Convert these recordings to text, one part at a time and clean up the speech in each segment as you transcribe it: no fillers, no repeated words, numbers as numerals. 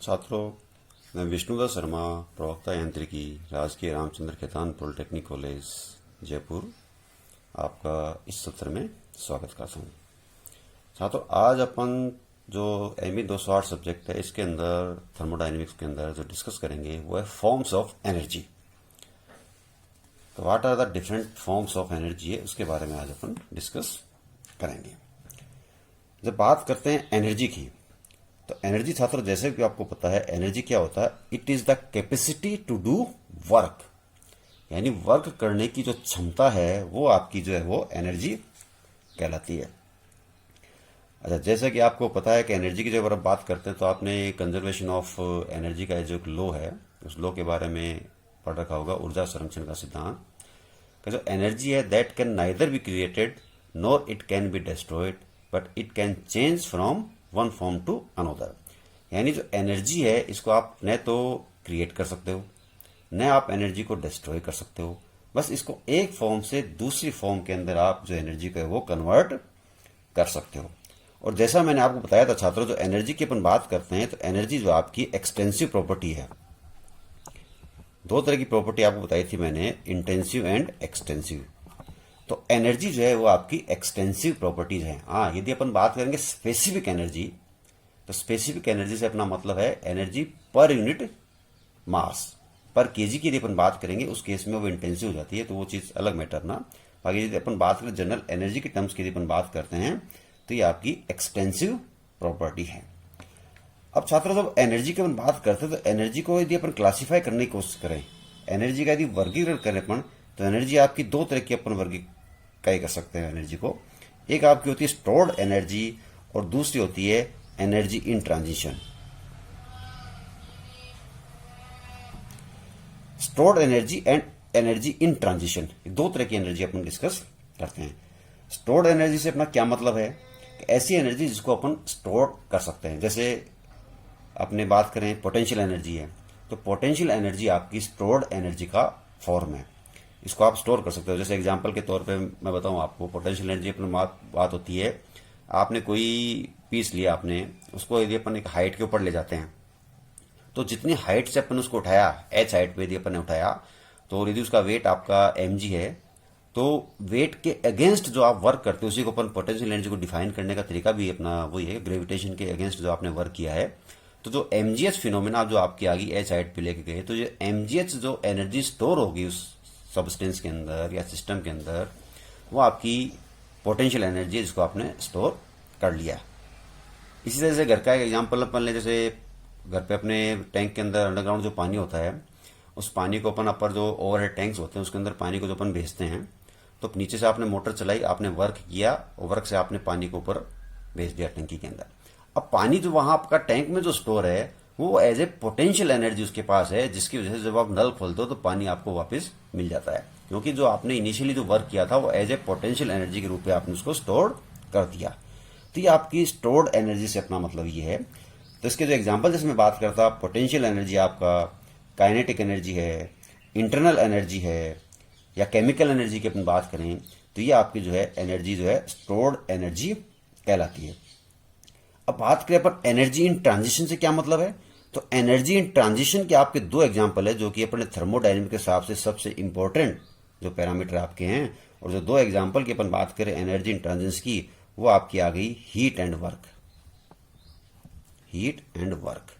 छात्रों, मैं विष्णुदत्त शर्मा, प्रवक्ता यांत्रिकी, राजकीय रामचंद्र खेतान पॉलिटेक्निक कॉलेज जयपुर, आपका इस सत्र में स्वागत करता हूँ। छात्रों, आज अपन जो एमई 208 सब्जेक्ट है, इसके अंदर थर्मोडाइनमिक्स के अंदर जो डिस्कस करेंगे वो है फॉर्म्स ऑफ एनर्जी। तो what are the different forms of energy है, उसके बारे में आज अपन डिस्कस करेंगे। जब बात करते हैं एनर्जी की, तो एनर्जी छात्र जैसे कि आपको पता है एनर्जी क्या होता है, it is the capacity to do work, यानी वर्क करने की जो क्षमता है वो आपकी जो है वो एनर्जी कहलाती है। अच्छा, जैसे कि आपको पता है कि एनर्जी की जब आप बात करते हैं तो आपने कंजर्वेशन ऑफ एनर्जी का जो एक लॉ है उस लॉ के बारे में पढ़ रखा होगा, ऊर्जा संरक्षण का सिद्धांत का जो एनर्जी है that can neither be created nor it can be destroyed but it can change from one form to another. यानी जो एनर्जी है इसको आप न तो क्रिएट कर सकते हो न आप एनर्जी को डिस्ट्रॉय कर सकते हो, बस इसको एक फॉर्म से दूसरी फॉर्म के अंदर आप जो एनर्जी को है वो कन्वर्ट कर सकते हो। और जैसा मैंने आपको बताया था छात्रों, जो एनर्जी की अपन बात करते हैं तो एनर्जी जो आपकी एक्सटेंसिव प्रॉपर्टी है, दो तरह की प्रॉपर्टी आपको बताई थी मैंने, इंटेंसिव एंड एक्सटेंसिव। तो एनर्जी जो है वो आपकी एक्सटेंसिव प्रॉपर्टीज है। हाँ, यदि अपन बात करेंगे स्पेसिफिक एनर्जी, तो स्पेसिफिक एनर्जी से अपना मतलब है एनर्जी पर यूनिट मास, पर केजी की यदि अपन बात करेंगे उस केस में वो इंटेंसिव हो जाती है, तो वो चीज अलग मैटर ना। बाकी यदि अपन बात करें जनरल एनर्जी की टर्म्स की यदि अपन बात करते हैं तो ये आपकी एक्सटेंसिव प्रॉपर्टी है। अब छात्रों, जब एनर्जी की अपन बात करते हैं तो एनर्जी को यदि अपन क्लासिफाई करने की कोशिश करें, एनर्जी का यदि वर्गीकरण करें अपन, तो एनर्जी आपकी दो तरह की अपन वर्गीकरण कर सकते हैं एनर्जी को। एक आपकी होती है स्टोर्ड एनर्जी और दूसरी होती है energy in transition. Stored energy and energy in transition, दो तरह की एनर्जी अपन डिस्कस करते हैं। स्टोर्ड एनर्जी से अपना क्या मतलब है कि ऐसी एनर्जी जिसको अपन स्टोर कर सकते हैं। जैसे अपने बात करें पोटेंशियल एनर्जी है, तो पोटेंशियल एनर्जी आपकी स्टोर्ड एनर्जी का फॉर्म है, इसको आप स्टोर कर सकते हो। जैसे एग्जांपल के तौर पे मैं बताऊं आपको, पोटेंशियल एनर्जी अपनी बात होती है, आपने कोई पीस लिया, आपने उसको यदि अपन एक हाइट के ऊपर ले जाते हैं, तो जितनी हाइट से अपन उसको उठाया, एच हाइट पे यदि अपन ने उठाया, तो यदि उसका वेट आपका mg है, तो वेट के अगेंस्ट जो आप वर्क करते हो उसी को अपन पोटेंशियल एनर्जी को डिफाइन करने का तरीका भी अपना वही है, ग्रेविटेशन के अगेंस्ट जो आपने वर्क किया है। तो जो mgh फिनोमेना जो आपकी आ गई एच हाइट पे लेके गए, तो ये mgh जो एनर्जी स्टोर होगी उस सब्सटेंस के अंदर या सिस्टम के अंदर, वो आपकी पोटेंशियल एनर्जी है जिसको आपने स्टोर कर लिया। इसी तरह से घर का एक एग्जाम्पल अपन ले, जैसे घर पे अपने टैंक के अंदर अंडरग्राउंड जो पानी होता है, उस पानी को अपन अपर जो ओवरहेड टैंक्स होते हैं उसके अंदर पानी को जो अपन भेजते हैं, तो नीचे से आपने मोटर चलाई, आपने वर्क किया और वर्क से आपने पानी को ऊपर भेज दिया टंकी के अंदर। अब पानी जो वहां आपका टैंक में जो स्टोर है वो एज ए पोटेंशियल एनर्जी उसके पास है, जिसकी वजह से जब आप नल खोलते हो तो पानी आपको वापस मिल जाता है, क्योंकि जो आपने इनिशियली जो वर्क किया था वो एज ए पोटेंशियल एनर्जी के रूप में आपने उसको स्टोर कर दिया। तो ये आपकी स्टोर्ड एनर्जी से अपना मतलब ये है। तो इसके जो एग्जाम्पल जैसे मैं बात करता, पोटेंशियल एनर्जी आपका काइनेटिक एनर्जी है, इंटरनल एनर्जी है, या केमिकल एनर्जी की अपन बात करें तो ये आपकी जो है एनर्जी जो है स्टोर्ड एनर्जी कहलाती है। अब बात करें अपन एनर्जी इन ट्रांजिशन से क्या मतलब है, तो एनर्जी इन ट्रांजिशन के आपके दो एग्जाम्पल है जो कि अपने थर्मोडायनेमिक के हिसाब से सबसे इंपॉर्टेंट जो पैरामीटर आपके हैं। और जो दो एग्जाम्पल की अपन बात करें एनर्जी इन ट्रांजिशन की, वो आपकी आ गई heat and work. Heat and work,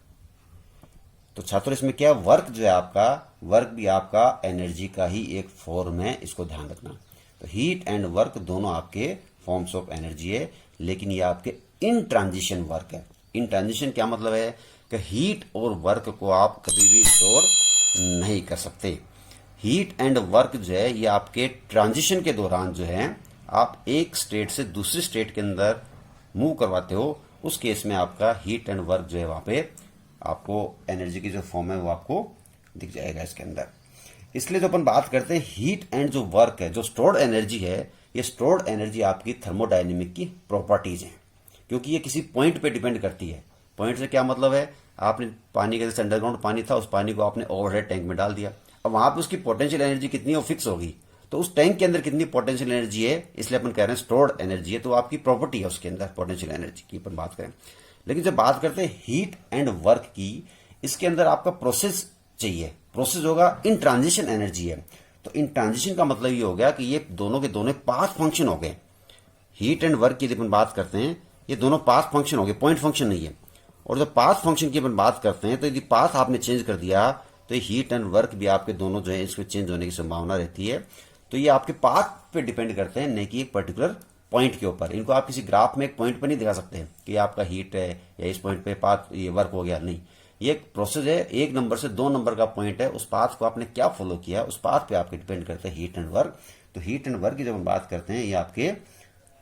तो छात्रों इसमें क्या, वर्क जो है आपका, वर्क भी आपका एनर्जी का ही एक फॉर्म है, इसको ध्यान रखना। तो हीट एंड वर्क दोनों आपके फॉर्म्स ऑफ एनर्जी है, लेकिन ये आपके इन ट्रांजिशन वर्क है। इन ट्रांजिशन क्या मतलब है कि हीट और वर्क को आप कभी भी स्टोर नहीं कर सकते। हीट एंड वर्क जो है ये आपके ट्रांजिशन के दौरान जो है आप एक स्टेट से दूसरी स्टेट के अंदर मूव करवाते हो, उस केस में आपका हीट एंड वर्क जो है वहां पे आपको एनर्जी की जो फॉर्म है वो आपको दिख जाएगा इसके अंदर। इसलिए जो अपन बात करते हैं हीट एंड जो वर्क है, जो स्टोर्ड एनर्जी है, ये स्टोर्ड एनर्जी आपकी थर्मोडायनेमिक की प्रॉपर्टीज हैं, क्योंकि ये किसी पॉइंट पे डिपेंड करती है। पॉइंट से क्या मतलब है, आपने पानी का जैसे अंडरग्राउंड पानी था, उस पानी को आपने ओवरहेड टैंक में डाल दिया, अब वहां पे उसकी पोटेंशियल एनर्जी कितनी है वो फिक्स होगी, तो उस टैंक के अंदर कितनी पोटेंशियल एनर्जी है, इसलिए अपन कह रहे हैं स्टोर्ड एनर्जी है, तो आपकी प्रॉपर्टी है उसके अंदर पोटेंशियल एनर्जी की अपन बात करें। लेकिन जब बात करते हैं हीट एंड वर्क की, इसके अंदर आपका प्रोसेस चाहिए। प्रोसेस होगा इन ट्रांजिशन एनर्जी है। तो इन ट्रांजिशन का मतलब ये हो गया कि ये दोनों के दोनों पाथ फंक्शन हो गए। हीट एंड वर्क की यदि अपन बात करते हैं, ये दोनों पाथ फंक्शन हो गए, पॉइंट फंक्शन नहीं है। और जब पाथ फंक्शन की अपन बात करते हैं तो यदि पाथ आपने चेंज कर दिया तो हीट एंड वर्क भी आपके दोनों जो है इसमें चेंज होने की संभावना रहती है। तो ये आपके पाथ पे डिपेंड करते हैं, नहीं कि एक पर्टिकुलर पॉइंट के ऊपर। इनको आप किसी ग्राफ में एक पॉइंट पे नहीं दिखा सकते हैं कि आपका हीट है या इस पॉइंट पे पाथ ये वर्क हो गया, नहीं। ये एक प्रोसेस है, 1 नंबर से 2 नंबर का पॉइंट है, उस पाथ को आपने क्या फॉलो किया, उस पाथ पे आपके डिपेंड करते हैं हीट एंड वर्क। तो हीट एंड वर्क की जब हम बात करते हैं, ये आपके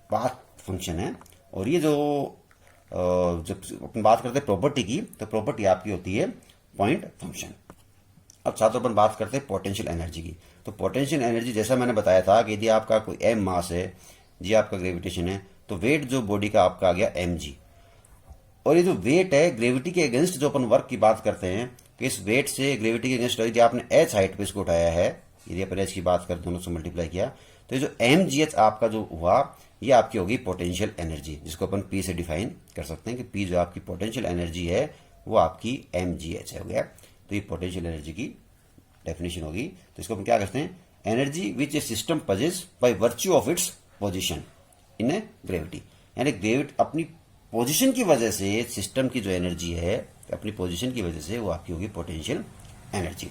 पाथ फंक्शन है। और ये जो जब अपन बात करते हैं प्रॉपर्टी की, तो प्रॉपर्टी आपकी होती है पॉइंट फंक्शन। अब छात्रों अपन बात करते हैं पोटेंशियल एनर्जी की। तो पोटेंशियल एनर्जी जैसा मैंने बताया था कि यदि आपका कोई एम मास है, जी आपका ग्रेविटेशन है, तो वेट जो बॉडी का आपका आ गया एम जी। और ये जो वेट है ग्रेविटी के अगेंस्ट जो अपन वर्क की बात करते हैं कि इस वेट से ग्रेविटी के अगेंस्ट यदि आपने एच हाइट पे इसको उठाया है, यदि अपन एच की बात करें दोनों से मल्टीप्लाई किया, तो ये जो एम जी एच आपका जो हुआ, ये आपकी होगी पोटेंशियल एनर्जी, जिसको अपन पी से डिफाइन कर सकते हैं कि पी जो आपकी पोटेंशियल एनर्जी है वो आपकी एम जी एच है, हो गया। तो ये पोटेंशियल एनर्जी की डेफिनेशन होगी। तो इसको अपन क्या कहते हैं, energy which A system possess by virtue of its position in a gravity. यानी ग्रेविटी अपनी पोजीशन की वजह से सिस्टम की जो एनर्जी है, अपनी पोजीशन की वजह से वो आपकी होगी पोटेंशियल एनर्जी।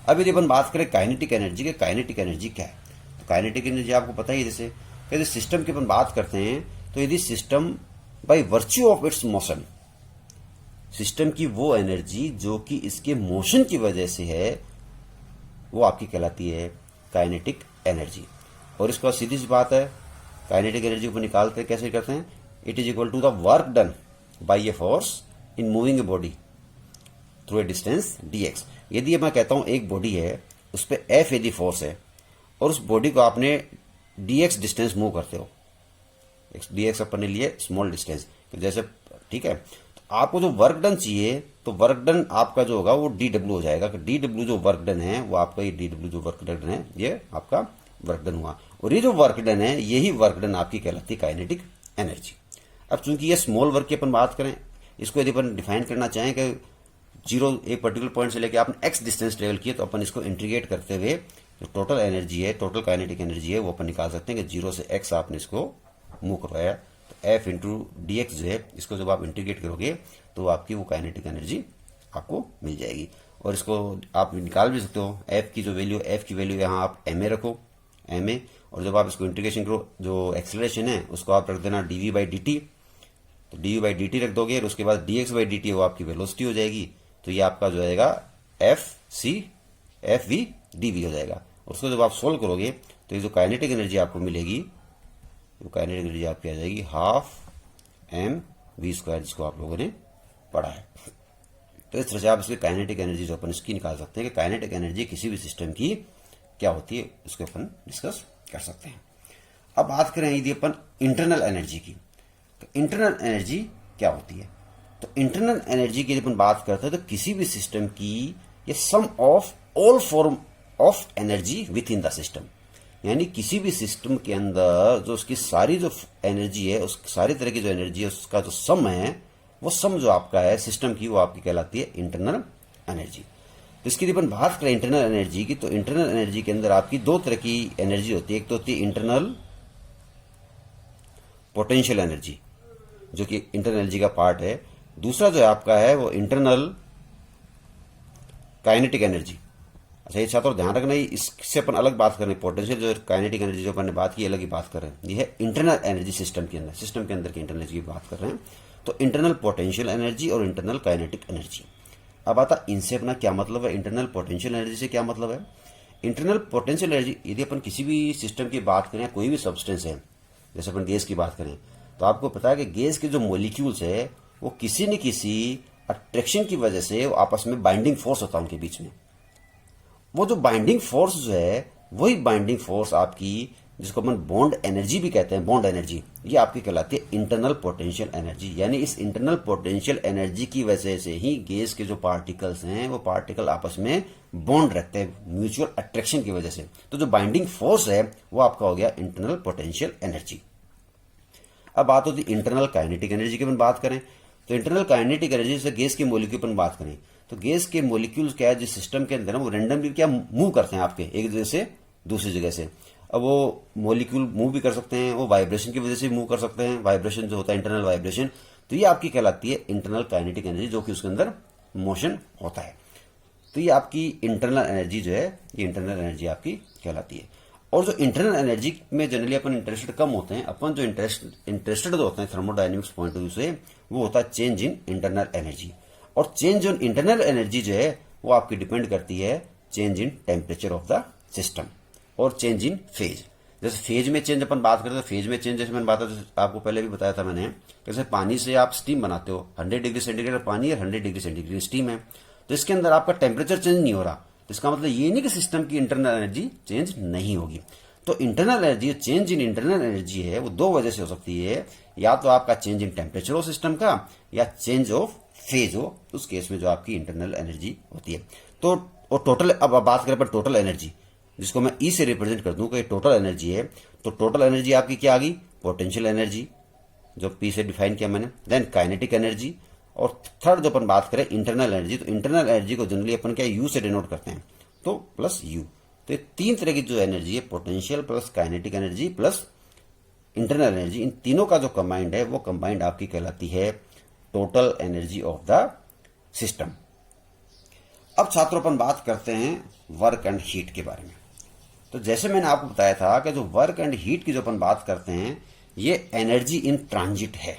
अब यदि अपन बात करें काइनेटिक एनर्जी के, काइनेटिक एनर्जी क्या है, तो काइनेटिक एनर्जी आपको पता ही, जैसे यदि सिस्टम की अपन बात करते हैं तो यदि system by virtue of its motion, system की वो एनर्जी जो कि इसके मोशन की वजह से है, वो आपकी कहलाती है काइनेटिक एनर्जी। और इसके बाद सीधी सी बात है, काइनेटिक एनर्जी को निकालते हैं, कैसे करते हैं, it is equal to the work done by a force in moving a body through a distance dx। यदि मैं कहता हूं एक बॉडी है, उस पर F यदि फोर्स है और उस बॉडी को आपने dx डिस्टेंस मूव करते हो, dx अपन ने लिए स्मॉल डिस्टेंस, तो जैसे ठीक है, तो आपको जो वर्क डन चाहिए, तो वर्क डन आपका जो होगा वो dw हो जाएगा। dw जो वर्क डन है वो आपका, ये dw जो वर्क डन है ये आपका वर्क डन हुआ। और ये जो वर्क डन है, यही वर्क डन आपकी कहलाती है काइनेटिक एनर्जी। अब चूंकि ये स्मॉल वर्क की अपन बात करें, इसको यदि अपन डिफाइन करना चाहें कि जीरो एक पर्टिकुलर पॉइंट से लेकर आपने एक्स डिस्टेंस ट्रेवल किया, तो अपन इसको इंटीग्रेट करते हुए जो टोटल एनर्जी है, टोटल काइनेटिक एनर्जी है, वो अपन निकाल सकते हैं कि जीरो से एक्स आपने इसको मूव करवाया, तो एफ इंटू डी एक्स जो है, इसको जब आप इंटीग्रेट करोगे तो आपकी वो काइनेटिक एनर्जी आपको मिल जाएगी। और इसको आप निकाल भी सकते हो, एफ की जो वैल्यू, एफ की वैल्यू यहाँ आप एम ए रखो, एम ए, और जब आप इसको इंटीग्रेशन करो, जो एक्सेलरेशन है उसको आप रख देना डीवी बाई डी टी, तो डी बाई डी टी रख दोगे, और उसके बाद D x by D T वो आपकी वेलोसिटी हो जाएगी। तो ये आपका जो आएगा F C F V D V हो जाएगा। और उसको जब आप सोल्व करोगे तो ये जो काइनेटिक एनर्जी आपको मिलेगी, वो काइनेटिक एनर्जी आपकी आ जाएगी हाफ एम वी स्क्वायर, जिसको आप लोगों ने पढ़ा है। तो इस तरह से आप इसकी काइनेटिक एनर्जी जो अपन इसकी निकाल सकते हैं कि काइनेटिक एनर्जी किसी भी सिस्टम की क्या होती है, उसको अपन डिस्कस कर सकते हैं। अब बात करें यदि अपन इंटरनल एनर्जी की, तो इंटरनल एनर्जी क्या होती है, तो इंटरनल एनर्जी की जब अपन बात करते हैं तो किसी भी सिस्टम की ये sum of all form of energy within the system, यानी किसी भी सिस्टम के अंदर जो उसकी सारी जो एनर्जी है, उस सारी तरह की जो एनर्जी है, उसका जो सम है, वो सम जो आपका है सिस्टम की, वो आपकी कहलाती है इंटरनल एनर्जी। तो इसकी यदि अपन बात करें इंटरनल एनर्जी की, तो इंटरनल एनर्जी के अंदर आपकी दो तरह की एनर्जी होती है। एक तो होती है इंटरनल पोटेंशियल एनर्जी, जो कि इंटरनल एनर्जी का पार्ट है। दूसरा जो है आपका है वो इंटरनल काइनेटिक एनर्जी। अच्छा ये छात्रों ध्यान रखना, इससे अपन अलग बात कर रहे हैं, पोटेंशियल जो काइनेटिक एनर्जी जो अपन ने बात की अलग ही बात कर रहे हैं। ये है इंटरनल एनर्जी सिस्टम के अंदर, सिस्टम के अंदर की इंटरनल एनर्जी की बात कर रहे हैं। तो इंटरनल पोटेंशियल एनर्जी और इंटरनल काइनेटिक एनर्जी। अब आता इनसे अपना क्या मतलब है, इंटरनल पोटेंशियल एनर्जी से क्या मतलब है। इंटरनल पोटेंशियल एनर्जी, यदि अपन किसी भी सिस्टम की बात करें, कोई भी सब्सटेंस है, जैसे अपन गैस की बात करें, तो आपको पता है कि गैस के जो मॉलिक्यूल्स है वो किसी न किसी अट्रैक्शन की वजह से वो आपस में बाइंडिंग फोर्स होता है उनके बीच में। वो जो बाइंडिंग फोर्स जो है, वही बाइंडिंग फोर्स आपकी, जिसको अपन बॉन्ड एनर्जी भी कहते हैं, बॉन्ड एनर्जी, ये आपकी कहलाती है इंटरनल पोटेंशियल एनर्जी। यानी इस इंटरनल पोटेंशियल एनर्जी की वजह से ही गैस के जो पार्टिकल्स हैं, वो पार्टिकल आपस में बॉन्ड रखते हैं म्यूचुअल अट्रैक्शन की वजह से। तो जो बाइंडिंग फोर्स है वो आपका हो गया इंटरनल पोटेंशियल एनर्जी। अब बात होती है इंटरनल काइनेटिक एनर्जी की अपन बात करें, तो इंटरनल काइनेटिक एनर्जी से गैस के मोलिक्यूल अपन बात करें, तो गैस के मोलिक्यूल्स क्या है जिस सिस्टम के अंदर वो रैंडमली क्या मूव करते हैं आपके एक जगह से दूसरी जगह से। अब वो मोलिक्यूल मूव भी कर सकते हैं, वो वाइब्रेशन की वजह से मूव कर सकते हैं, वाइब्रेशन जो होता है इंटरनल वाइब्रेशन, तो ये आपकी कहलाती है इंटरनल काइनेटिक एनर्जी, जो कि उसके अंदर मोशन होता है। तो ये आपकी इंटरनल एनर्जी जो है, ये इंटरनल एनर्जी आपकी कहलाती है। और जो इंटरनल एनर्जी में जनरली अपन इंटरेस्टेड कम होते हैं, अपन जो इंटरेस्टेड जो होते हैं थर्मोडायनेमिक्स पॉइंट ऑफ व्यू से, वो होता है चेंज इन इंटरनल एनर्जी। और चेंज इन इंटरनल एनर्जी जो है वो आपकी डिपेंड करती है change in temperature of the system और चेंज इन फेज। जैसे फेज में चेंज अपन बात करते हैं, फेज में चेंज जैसे मैंने बात आपको पहले भी बताया था मैंने, जैसे पानी से आप स्टीम बनाते हो, 100 डिग्री सेंटीग्रेड पानी है, 100 डिग्री सेंटीग्रेड स्टीम है, तो इसके अंदर आपका टेम्परेचर चेंज नहीं हो रहा, तो इसका मतलब ये नहीं कि सिस्टम की इंटरनल एनर्जी चेंज नहीं होगी। तो internal energy, change in internal energy है, वो दो वजह से हो सकती है, या तो आपका चेंज इन टेम्परेचर हो सिस्टम का, या चेंज ऑफ फेज हो, उस केस में जो आपकी इंटरनल एनर्जी होती है। तो टोटल, अब बात करें पर टोटल एनर्जी, जिसको मैं ई से रिप्रेजेंट कर दूं कि टोटल एनर्जी है, तो टोटल एनर्जी आपकी क्या आ गई, पोटेंशियल एनर्जी जो पी से डिफाइन किया मैंने, देन काइनेटिक एनर्जी, और थर्ड जो अपन बात करें इंटरनल एनर्जी, तो इंटरनल एनर्जी को जनरली अपन क्या यू से डिनोट करते हैं, तो प्लस यू। तो ये तीन तरह की जो एनर्जी है, potential plus kinetic energy plus internal energy, इन तीनों का जो कंबाइंड है वो कंबाइंड आपकी कहलाती है total energy of the system. अब छात्रों अपन बात करते हैं वर्क एंड हीट के बारे में। तो जैसे मैंने आपको बताया था कि जो वर्क एंड हीट की जो अपन बात करते हैं, ये एनर्जी इन ट्रांजिट है।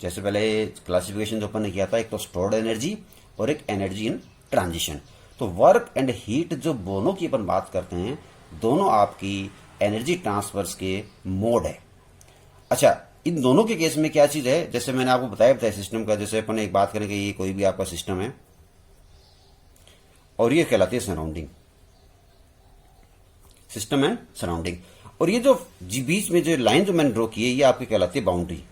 जैसे पहले क्लासिफिकेशन जो अपन ने किया था, एक तो स्टोर्ड एनर्जी और एक एनर्जी इन ट्रांजिशन। तो वर्क एंड हीट जो दोनों की अपन बात करते हैं, दोनों आपकी एनर्जी ट्रांसफर्स के मोड है। अच्छा, इन दोनों के केस में क्या चीज है, जैसे मैंने आपको बताया सिस्टम का, जैसे अपन एक बात करें कि ये कोई भी आपका सिस्टम है और ये कहलाती है सराउंडिंग, सिस्टम एंड सराउंडिंग। और ये जो बीच में जो लाइन जो मैंने ड्रॉ की है, ये आपकी कहलाती है बाउंड्री।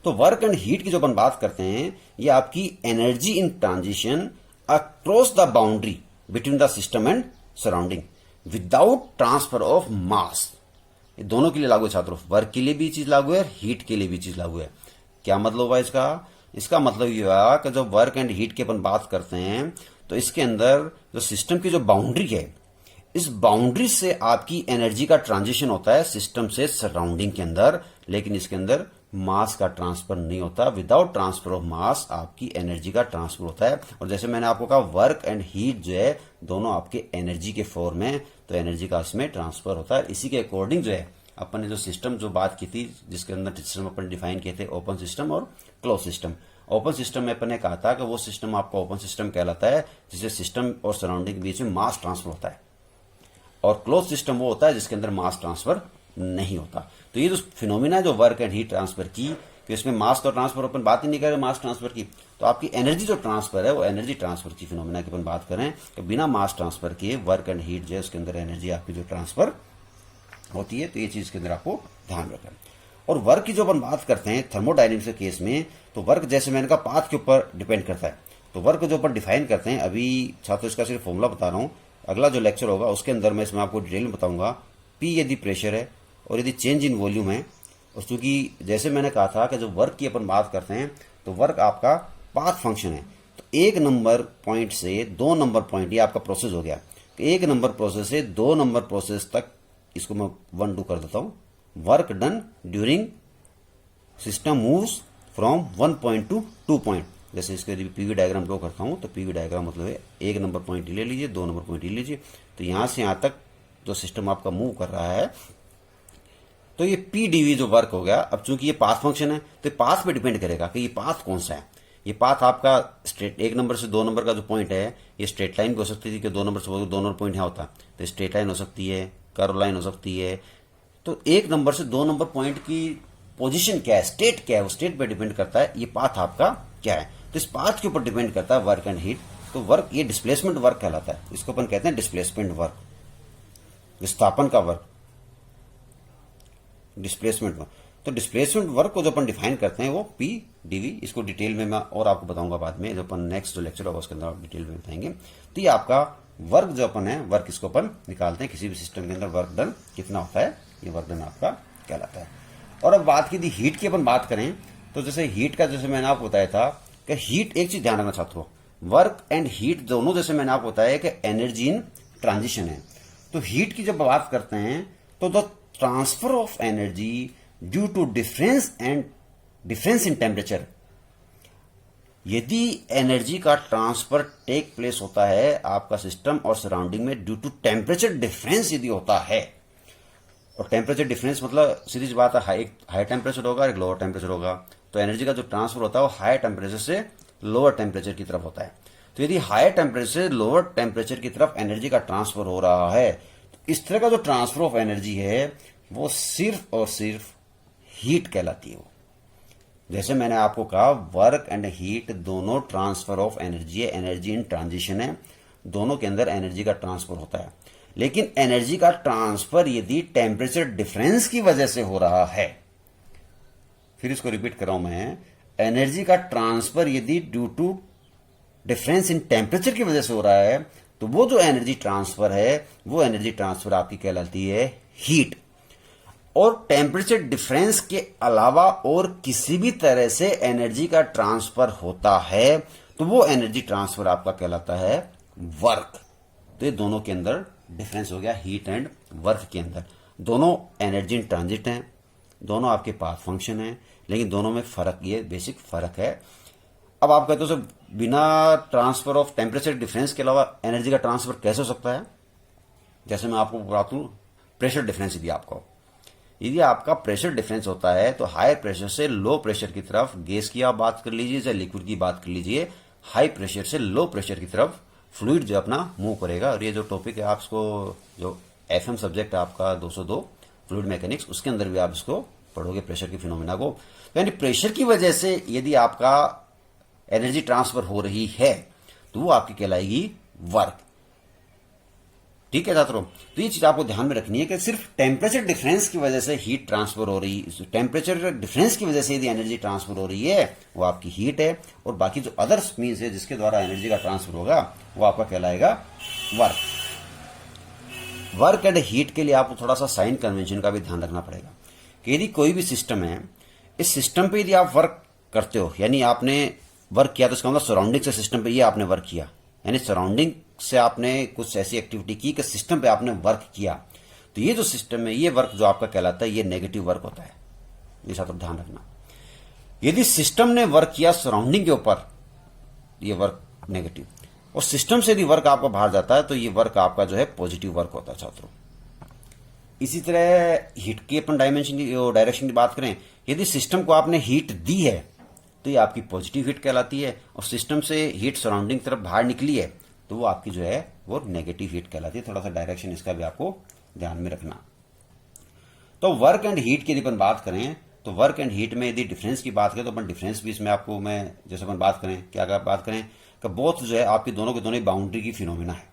तो वर्क एंड हीट की जो अपन बात करते हैं, ये आपकी energy in transition across the boundary between the system and surrounding without transfer of mass. ये दोनों के लिए लागू है छात्रों, वर्क के लिए भी चीज लागू है, हीट के लिए भी चीज लागू है। क्या मतलब हुआ इसका? इसका मतलब ये हुआ कि जब वर्क एंड हीट की अपन बात करते हैं, तो इसके अंदर जो सिस्टम की जो बाउंड्री है, इस बाउंड्री से आपकी एनर्जी का ट्रांजिशन होता है सिस्टम से सराउंडिंग के अंदर, लेकिन इसके अंदर मास का ट्रांसफर नहीं होता। विदाउट ट्रांसफर ऑफ मास आपकी एनर्जी का ट्रांसफर होता है। और जैसे मैंने आपको कहा, वर्क एंड हीट जो है दोनों आपके एनर्जी के फॉर्म में, तो एनर्जी का इसमें ट्रांसफर होता है। इसी के अकॉर्डिंग जो है अपन ने जो सिस्टम जो बात की थी, जिसके अंदर सिस्टम अपन डिफाइन किए थे, ओपन सिस्टम और क्लोज सिस्टम। ओपन सिस्टम में अपन ने कहा था कि वो सिस्टम आपका ओपन सिस्टम कहलाता है जिससे सिस्टम और सराउंडिंग के बीच में मास ट्रांसफर होता है, और क्लोज सिस्टम वो होता है जिसके अंदर मास ट्रांसफर नहीं होता। तो ये जो फिनोमिना जो वर्क एंड हीट ट्रांसफर की, कि इसमें मास का ट्रांसफर अपन बात ही नहीं कर रहे मास ट्रांसफर की, तो आपकी एनर्जी जो ट्रांसफर है वो एनर्जी ट्रांसफर की फिनोमिना की अपन बात करें कि बिना मास ट्रांसफर किए वर्क एंड हीट जो है उसके अंदर एनर्जी आपकी जो ट्रांसफर होती है। तो ये चीज के अंदर आपको ध्यान रखें। और वर्क की जो अपन बात करते हैं थर्मोडायनेमिक्स के केस में, तो वर्क जैसे मैंने कहा पाथ के ऊपर डिपेंड करता है। तो वर्क जो अपन डिफाइन करते हैं, अभी छात्रों इसका सिर्फ फॉर्मूला बता रहा हूं, अगला जो लेक्चर होगा उसके अंदर मैं इसमें आपको डिटेल में बताऊंगा। पी यदि प्रेशर है और यदि चेंज इन वॉल्यूम है, और चूंकि जैसे मैंने कहा था कि जब वर्क की अपन बात करते हैं तो वर्क आपका पाथ फंक्शन है। तो 1 नंबर पॉइंट से 2 नंबर पॉइंट, ये आपका प्रोसेस हो गया। 1 नंबर प्रोसेस से 2 नंबर प्रोसेस तक, इसको मैं 1 2 कर देता हूं, work done during system moves from 1 point two 2 point. जैसे इसके यदि पीवी डायग्राम ड्रॉ करता हूं, तो पीवी डायग्राम मतलब है 1 नंबर पॉइंट ले लीजिए, 2 नंबर पॉइंट ले लीजिए, तो यहां से यहां तक जो सिस्टम आपका मूव कर रहा है, तो ये पी डीवी जो वर्क हो गया। अब चूंकि ये पाथ फंक्शन है, तो पाथ पे डिपेंड करेगा कि ये पाथ कौन सा है। ये पाथ आपका स्ट्रेट 1 नंबर से 2 नंबर का जो पॉइंट है, ये स्ट्रेट लाइन भी हो सकती थी कि 2 नंबर से 2 नंबर पॉइंट यहाँ होता, तो स्ट्रेट लाइन हो सकती है, कर्व लाइन हो सकती है। तो 1 नंबर से 2 नंबर पॉइंट की पोजीशन क्या है, स्टेट क्या है, वो स्टेट पे डिपेंड करता है ये पाथ आपका क्या है। तो इस पाथ के ऊपर डिपेंड करता है वर्क एंड हीट। तो वर्क ये डिस्प्लेसमेंट वर्क कहलाता है, इसको अपन कहते हैं डिस्प्लेसमेंट वर्क, विस्थापन का वर्क, डिस्प्लेसमेंट वर्क। तो डिस्प्लेसमेंट वर्क को जो अपन डिफाइन करते हैं वो पी डीवी, इसको डिटेल में मैं और आपको बताऊंगा बाद में, जो अपन नेक्स्ट जो लेक्चर होगा उसके अंदर आप डिटेल में बताएंगे। तो ये आपका वर्क जो अपन है, वर्क इसको अपन निकालते हैं किसी भी सिस्टम के अंदर वर्क डन कितना होता है, ये वर्क डन आपका कहलाता है। और अब बात की थी हीट की, अपन बात करें तो जैसे हीट का जैसे मैंने आपको बताया था कि हीट, एक चीज ध्यान रखना छात्रों, वर्क एंड हीट दोनों जैसे मैंने आपको बताया कि एनर्जी इन ट्रांजिशन है। तो हीट की जब बात करते हैं तो the transfer of energy due to difference in temperature, यदि एनर्जी का ट्रांसफर टेक प्लेस होता है आपका सिस्टम और सराउंडिंग में ड्यू टू टेम्परेचर डिफरेंस यदि होता है, और टेम्परेचर डिफरेंस मतलब सीधी सी बात है, एक हाई टेम्परेचर होगा, एक लोअर टेम्परेचर होगा, तो एनर्जी का जो ट्रांसफर होता है वो हाई टेम्परेचर से लोअर टेम्परेचर की तरफ होता है। तो यदि हाई टेम्परेचर से लोअर टेम्परेचर की तरफ एनर्जी का ट्रांसफर हो रहा है, तो इस तरह का जो ट्रांसफर ऑफ एनर्जी है वो सिर्फ और सिर्फ हीट कहलाती है। जैसे मैंने आपको कहा, वर्क एंड हीट दोनों ट्रांसफर ऑफ एनर्जी है, एनर्जी इन ट्रांजिशन है, दोनों के अंदर एनर्जी का ट्रांसफर होता है। लेकिन एनर्जी का ट्रांसफर यदि टेम्परेचर डिफरेंस की वजह से हो रहा है, फिर इसको रिपीट कर रहा हूं मैं, एनर्जी का ट्रांसफर यदि due to difference in temperature की वजह से हो रहा है, तो वो जो एनर्जी ट्रांसफर है वो एनर्जी ट्रांसफर आपकी कहलाती है हीट। और टेम्परेचर डिफरेंस के अलावा और किसी भी तरह से एनर्जी का ट्रांसफर होता है तो वो एनर्जी ट्रांसफर आपका कहलाता है वर्क। तो ये दोनों के अंदर डिफरेंस हो गया, हीट एंड वर्क के अंदर। दोनों एनर्जी इन ट्रांजिट हैं, दोनों आपके पाथ फंक्शन हैं, लेकिन दोनों में फर्क, ये बेसिक फर्क है। अब आप कहते हो सर बिना ट्रांसफर ऑफ टेम्परेचर डिफरेंस के अलावा एनर्जी का ट्रांसफर कैसे हो सकता है? जैसे मैं आपको बताता हूं, प्रेशर डिफरेंस यदि आपका प्रेशर डिफरेंस होता है तो हाई प्रेशर से लो प्रेशर की तरफ गैस की आप बात कर लीजिए, चाहे लिक्विड की बात कर लीजिए, हाई प्रेशर से लो प्रेशर की तरफ फ्लूइड जो अपना मूव करेगा। और ये जो टॉपिक है आपको, जो एफएम सब्जेक्ट है आपका 202 फ्लूइड मैकेनिक्स, उसके अंदर भी आप इसको पढ़ोगे, प्रेशर की फिनोमिना को। यानी प्रेशर की वजह से यदि आपका एनर्जी ट्रांसफर हो रही है तो वो आपकी कहलाएगी वर्क। ठीक है छात्रों, तो ये चीज आपको ध्यान में रखनी है कि सिर्फ टेम्परेचर डिफरेंस की वजह से हीट ट्रांसफर हो रही है, टेम्परेचर डिफरेंस की वजह से यदि एनर्जी ट्रांसफर हो रही है वो आपकी हीट है, और बाकी जो अदर्स मीन्स है जिसके द्वारा एनर्जी का ट्रांसफर होगा वो आपका कहलाएगा वर्क। वर्क एंड हीट के लिए आपको थोड़ा सा साइन कन्वेंशन का भी ध्यान रखना पड़ेगा कि यदि कोई भी सिस्टम है, इस सिस्टम पे यदि आप वर्क करते हो, यानी आपने वर्क किया, तो इसका मतलब सराउंडिंग से सिस्टम पे ये आपने वर्क किया, यानी सराउंडिंग से आपने कुछ ऐसी एक्टिविटी की कि सिस्टम पे आपने वर्क किया, तो ये जो सिस्टम है, ये वर्क जो आपका कहलाता है, ये नेगेटिव वर्क होता है। ये साथ ध्यान रखना, यदि सिस्टम ने वर्क किया सराउंडिंग के ऊपर, ये वर्क नेगेटिव, और सिस्टम से यदि वर्क आपका बाहर जाता है तो ये वर्क आपका जो है पॉजिटिव वर्क होता है छात्रों। इसी तरह हीट की अपन डायरेक्शन की बात करें, यदि सिस्टम को आपने हीट दी है तो ये आपकी पॉजिटिव हीट कहलाती है, और सिस्टम से हीट सराउंडिंग तरफ बाहर निकली है तो वो आपकी जो है वो नेगेटिव हीट कहलाती है। थोड़ा सा डायरेक्शन इसका भी आपको ध्यान में रखना। तो वर्क एंड हीट की यदि अपन बात करें तो वर्क एंड हीट में यदि डिफरेंस की बात करें तो अपन डिफरेंस भी इसमें आपको मैं जैसे अपन बात करें, क्या बात करें कि बोथ जो है आपकी दोनों के दोनों बाउंड्री की फिनोमिना है,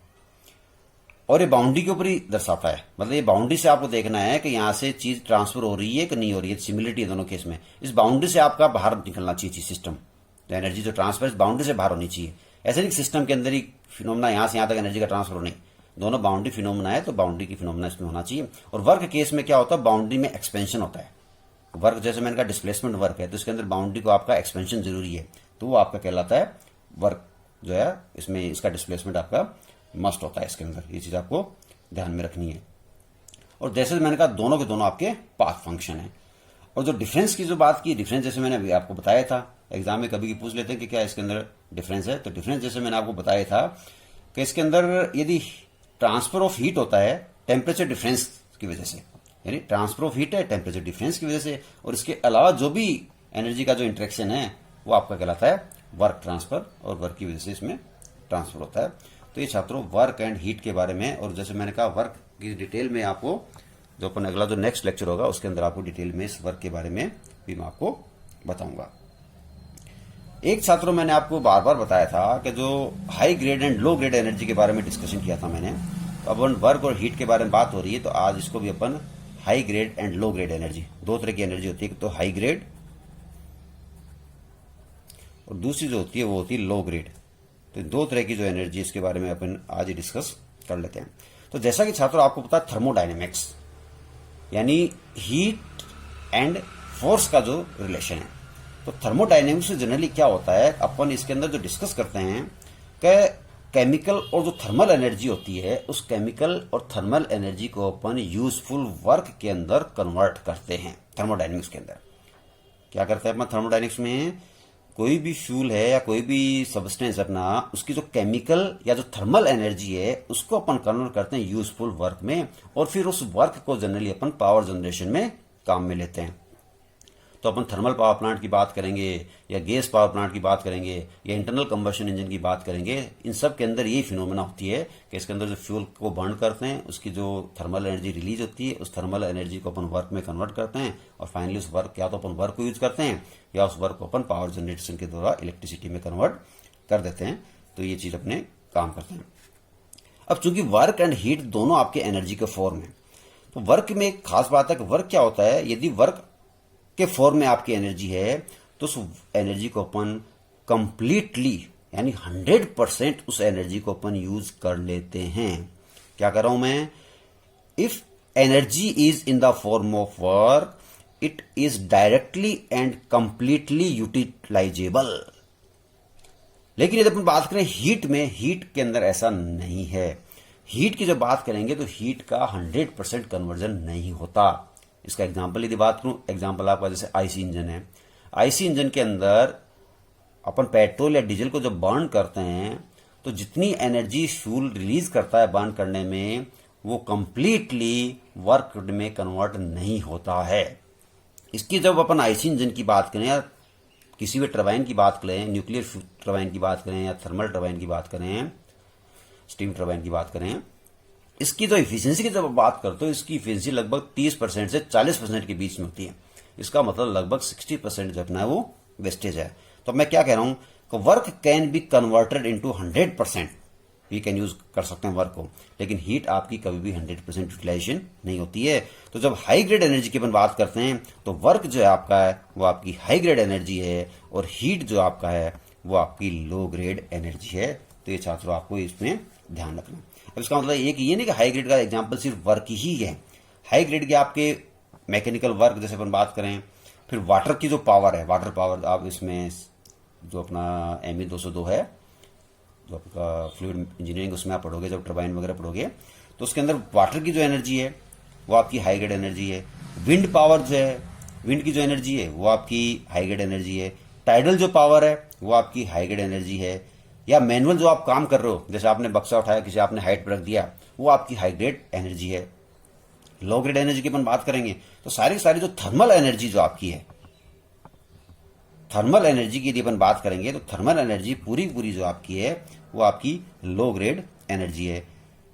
और ये बाउंड्री के ऊपर ही दर्शाता है। मतलब ये बाउंड्री से आपको देखना है कि यहां से चीज ट्रांसफर हो रही है कि नहीं हो रही है, सिमिलरिटी है दोनों केस में। इस बाउंड्री से आपका बाहर निकलना चाहिए सिस्टम, तो एनर्जी जो ट्रांसफर इस बाउंड्री से बाहर होनी चाहिए। ऐसे नहीं सिस्टम के अंदर ही फिनोमिना यहां से यहां तक एनर्जी का ट्रांसफर होने, दोनों बाउंड्री फिनोमिना है तो बाउंड्री की फिनोमिना इसमें होना चाहिए। और वर्क केस में क्या होता है, बाउंड्री में एक्सपेंशन होता है। वर्क जैसे मैंने कहा डिस्प्लेसमेंट वर्क है, तो इसके अंदर बाउंड्री को आपका एक्सपेंशन जरूरी है, तो वो आपका कहलाता है वर्क जो है, इसमें इसका डिस्प्लेसमेंट आपका मस्ट होता है इसके अंदर। ये चीज आपको ध्यान में रखनी है। और जैसे मैंने कहा दोनों के दोनों आपके पाथ फंक्शन है। और जो डिफरेंस की जो बात की, डिफरेंस जैसे मैंने अभी आपको बताया था, एग्जाम में कभी पूछ लेते हैं कि क्या इसके अंदर डिफरेंस है, तो डिफरेंस जैसे मैंने आपको बताया था कि इसके अंदर यदि ट्रांसफर ऑफ हीट होता है टेम्परेचर डिफरेंस की वजह से, यानी ट्रांसफर ऑफ हीट है टेम्परेचर डिफरेंस की वजह से, और इसके अलावा जो भी एनर्जी का जो इंटरेक्शन है वो आपका कहलाता है वर्क ट्रांसफर, और वर्क की वजह से इसमें ट्रांसफर होता है। तो ये छात्रों वर्क एंड हीट के बारे में, और जैसे मैंने कहा वर्क की डिटेल में आपको जो अपन अगला जो नेक्स्ट लेक्चर होगा उसके अंदर आपको डिटेल में इस वर्क के बारे में भी मैं आपको बताऊंगा। एक छात्रों मैंने आपको बार बार बताया था कि जो high grade and low grade energy के बारे में डिस्कशन किया था मैंने, तो अब वर्क और हीट के बारे में बात हो रही है, तो आज इसको भी अपन high grade and low grade energy, दो तरह की एनर्जी होती है, तो हाई ग्रेड और दूसरी जो होती है वो होती है लो ग्रेड तो दो तरह की जो एनर्जी इसके बारे में अपन आज ही डिस्कस कर लेते हैं। तो जैसा कि छात्रों आपको पता है थर्मोडायनेमिक्स यानी हीट एंड फोर्स का जो रिलेशन है, तो थर्मोडायनेमिक्स में जनरली क्या होता है, अपन इसके अंदर जो डिस्कस करते हैं कि केमिकल और जो थर्मल एनर्जी होती है उस केमिकल और थर्मल एनर्जी को अपन यूजफुल वर्क के अंदर कन्वर्ट करते हैं। थर्मोडायनेमिक्स के अंदर क्या करते हैं अपन थर्मोडायनेमिक्स में, कोई भी फ्यूल है या कोई भी सब्सटेंस अपना, उसकी जो केमिकल या जो थर्मल एनर्जी है उसको अपन कन्वर्ट करते हैं यूजफुल वर्क में, और फिर उस वर्क को जनरली अपन पावर जनरेशन में काम में लेते हैं। तो अपन थर्मल पावर प्लांट की बात करेंगे या गैस पावर प्लांट की बात करेंगे या इंटरनल कंबशन इंजन की बात करेंगे, इन सब के अंदर यही फिनोमेना होती है कि इसके अंदर जो फ्यूल को बर्न करते हैं उसकी जो थर्मल एनर्जी रिलीज होती है, उस थर्मल एनर्जी को अपन वर्क में कन्वर्ट करते हैं और फाइनली उस वर्क या तो अपन वर्क को यूज करते हैं या उस वर्क को अपन पावर जनरेशन के द्वारा इलेक्ट्रिसिटी में कन्वर्ट कर देते हैं। तो ये चीज अपने काम करते हैं। अब चूंकि वर्क एंड हीट दोनों आपके एनर्जी के फॉर्म है, तो वर्क में एक खास बात है कि वर्क क्या होता है, यदि वर्क के फॉर्म में आपकी एनर्जी है तो उस एनर्जी को अपन कंप्लीटली यानी 100% उस एनर्जी को अपन यूज कर लेते हैं। क्या कर रहा हूं मैं, if energy is in the form of work it is directly and completely utilisable. लेकिन यदि अपन बात करें हीट में, हीट के अंदर ऐसा नहीं है। हीट की जब बात करेंगे तो हीट का 100% कन्वर्जन नहीं होता। इसका एग्जाम्पल यदि बात करूं, एग्जाम्पल आपका जैसे आईसी इंजन है, आईसी इंजन के अंदर अपन पेट्रोल या डीजल को जब बर्न करते हैं तो जितनी एनर्जी फ्यूल रिलीज करता है बर्न करने में वो कंप्लीटली वर्क में कन्वर्ट नहीं होता है। इसकी जब अपन आईसी इंजन की बात करें या किसी भी टरबाइन की बात करें, न्यूक्लियर टरबाइन की बात करें या थर्मल टरबाइन की बात करें, स्टीम टरबाइन की बात करें, इसकी जो इफिशियंसी की जब बात करते हो इसकी इफिशियंसी लगभग 30% से 40% के बीच में होती है। इसका मतलब लगभग 60% जो अपना है वो वेस्टेज है। तो मैं क्या कह रहा हूं कि work can be converted into 100%, we can use कर सकते हैं वर्क को, लेकिन हीट आपकी कभी भी 100% यूटिलाइजेशन नहीं होती है। तो जब हाई ग्रेड एनर्जी की अपन बात करते हैं तो वर्क जो है आपका है वो आपकी हाई ग्रेड एनर्जी है और हीट जो आपका है वो आपकी लो ग्रेड एनर्जी है। तो ये छात्रों आपको इसमें ध्यान रखना। अब इसका मतलब ये नहीं कि हाई ग्रेड का एग्जांपल सिर्फ वर्क ही है। हाई ग्रेड के आपके मैकेनिकल वर्क जैसे अपन बात करें, फिर वाटर की जो पावर है, वाटर पावर आप इसमें जो अपना ME 202 है जो आपका फ्लूइड इंजीनियरिंग उसमें आप पढ़ोगे, जब टरबाइन वगैरह पढ़ोगे तो उसके अंदर वाटर की जो एनर्जी है वो आपकी हाई ग्रेड एनर्जी है। विंड पावर जो है, विंड की जो एनर्जी है वो आपकी हाई ग्रेड एनर्जी है। टाइडल जो पावर है वो आपकी हाई ग्रेड एनर्जी है। या मैनुअल जो आप काम कर रहे हो, जैसे आपने बक्सा उठाया, किसी आपने हाइट पर रख दिया, वो आपकी हाई ग्रेड एनर्जी है। लो ग्रेड एनर्जी की अपन बात करेंगे तो सारी जो थर्मल एनर्जी जो आपकी है, थर्मल एनर्जी की यदि अपन बात करेंगे तो थर्मल एनर्जी पूरी जो आपकी है वो आपकी लो ग्रेड एनर्जी है।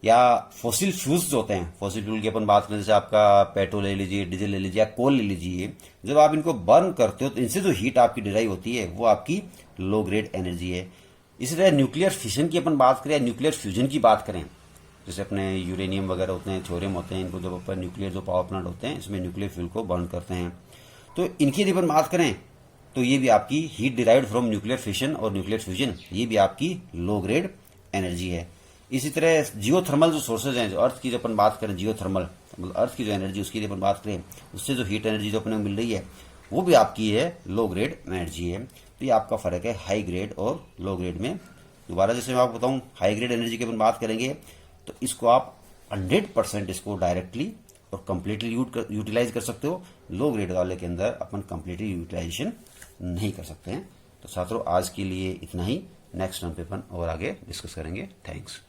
या फॉसिल फ्यूल्स जो होते हैं, फॉसिल फ्यूल की अपन बात करें जैसे आपका पेट्रोल ले लीजिए, डीजल ले लीजिए या कोल ले लीजिए, जब आप इनको बर्न करते हो तो इनसे जो हीट आपकी डिराइव होती है वो आपकी लो ग्रेड एनर्जी है। इसी तरह न्यूक्लियर फिशन की अपन बात करें, न्यूक्लियर फ्यूजन की बात करें, जैसे अपने यूरेनियम वगैरह होते हैं, थ्योरियम होते हैं, इनको जब अपन न्यूक्लियर जो पावर प्लांट होते हैं इसमें न्यूक्लियर फ्यूल को बर्न करते हैं, तो इनकी यदि अपन बात करें तो ये भी आपकी heat derived from nuclear fission और न्यूक्लियर फ्यूजन, ये भी आपकी लो ग्रेड एनर्जी है। इसी तरह जियोथर्मल जो सोर्सेज हैं, जो अर्थ की जो अपन बात करें, जियोथर्मल मतलब अर्थ की जो एनर्जी उसकी अपन बात करें, उससे जो हीट एनर्जी जो अपने मिल रही है वो भी आपकी है लो ग्रेड एनर्जी है। तो ये आपका फर्क है हाई ग्रेड और लो ग्रेड में। दोबारा जैसे मैं आपको बताऊं, हाई ग्रेड एनर्जी की अपन बात करेंगे तो इसको आप 100% इसको डायरेक्टली और कंप्लीटली यूटिलाइज कर सकते हो। लो ग्रेड वाले के अंदर अपन कंप्लीटली यूटिलाइजेशन नहीं कर सकते हैं। तो छात्रों आज के लिए इतना ही, नेक्स्ट टर्म पे अपन और आगे डिस्कस करेंगे। थैंक्स।